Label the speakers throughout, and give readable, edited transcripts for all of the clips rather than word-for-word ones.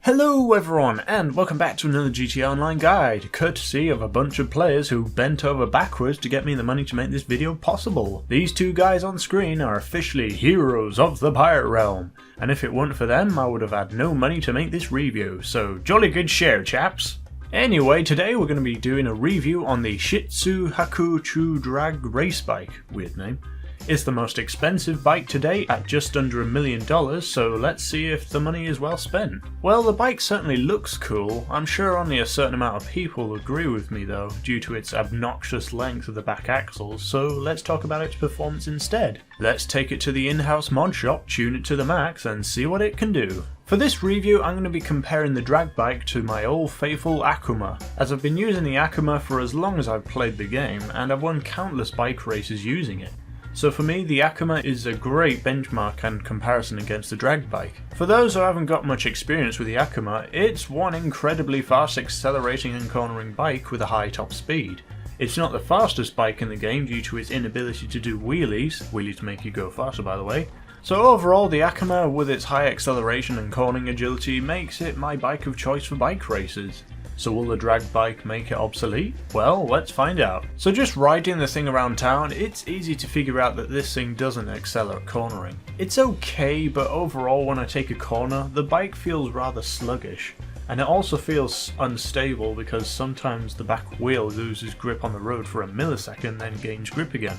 Speaker 1: Hello everyone, and welcome back to another GTA Online guide, courtesy of a bunch of players who bent over backwards to get me the money to make this video possible. These two guys on screen are officially heroes of the Pirate Realm, and if it weren't for them I would have had no money to make this review, so jolly good share chaps! Anyway, today we're going to be doing a review on the Shitzu Hakuchou Drag race bike, weird name. It's the most expensive bike to date at just under $1 million, so let's see if the money is well spent. Well, the bike certainly looks cool. I'm sure only a certain amount of people agree with me though, due to its obnoxious length of the back axles, so let's talk about its performance instead. Let's take it to the in-house mod shop, tune it to the max, and see what it can do. For this review, I'm going to be comparing the drag bike to my old faithful Akuma, as I've been using the Akuma for as long as I've played the game, and I've won countless bike races using it. So for me, the Akuma is a great benchmark and comparison against the drag bike. For those who haven't got much experience with the Akuma, it's one incredibly fast accelerating and cornering bike with a high top speed. It's not the fastest bike in the game due to its inability to do wheelies make you go faster by the way. So overall, the Akuma with its high acceleration and cornering agility makes it my bike of choice for bike races. So will the drag bike make it obsolete? Well, let's find out. So just riding the thing around town, it's easy to figure out that this thing doesn't excel at cornering. It's okay, but overall when I take a corner, the bike feels rather sluggish. And it also feels unstable because sometimes the back wheel loses grip on the road for a millisecond then gains grip again,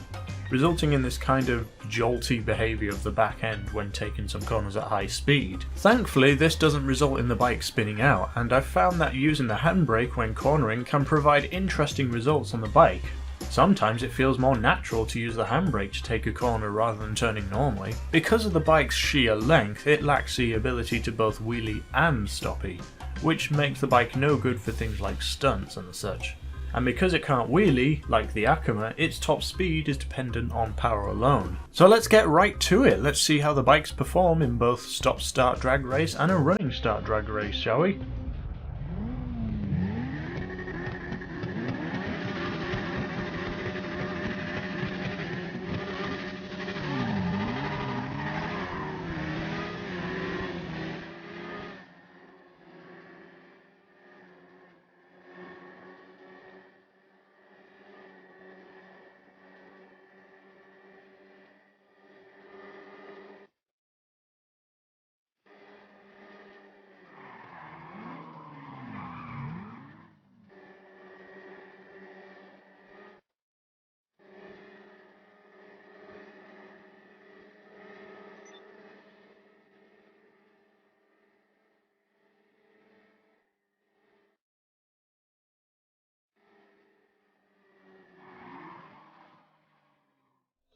Speaker 1: resulting in this kind of jolty behaviour of the back end when taking some corners at high speed. Thankfully this doesn't result in the bike spinning out, and I've found that using the handbrake when cornering can provide interesting results on the bike. Sometimes it feels more natural to use the handbrake to take a corner rather than turning normally. Because of the bike's sheer length, it lacks the ability to both wheelie and stoppie, which makes the bike no good for things like stunts and such. And because it can't wheelie, like the Akuma, its top speed is dependent on power alone. So let's get right to it. Let's see how the bikes perform in both stop-start drag race and a running start drag race, shall we?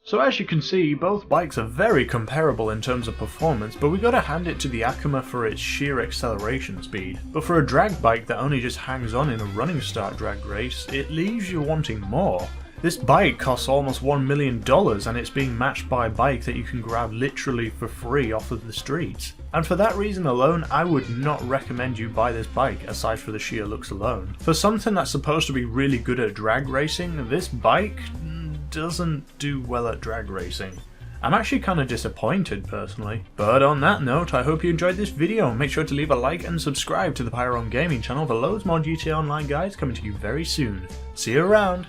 Speaker 1: So as you can see, both bikes are very comparable in terms of performance, but we gotta hand it to the Akuma for its sheer acceleration speed. But for a drag bike that only just hangs on in a running start drag race, it leaves you wanting more. This bike costs almost $1 million and it's being matched by a bike that you can grab literally for free off of the streets. And for that reason alone, I would not recommend you buy this bike aside for the sheer looks alone. For something that's supposed to be really good at drag racing, this bike doesn't do well at drag racing. I'm actually kind of disappointed personally. But on that note, I hope you enjoyed this video. Make sure to leave a like and subscribe to the Pyrerealm Gaming channel for loads more GTA Online guides coming to you very soon. See you around!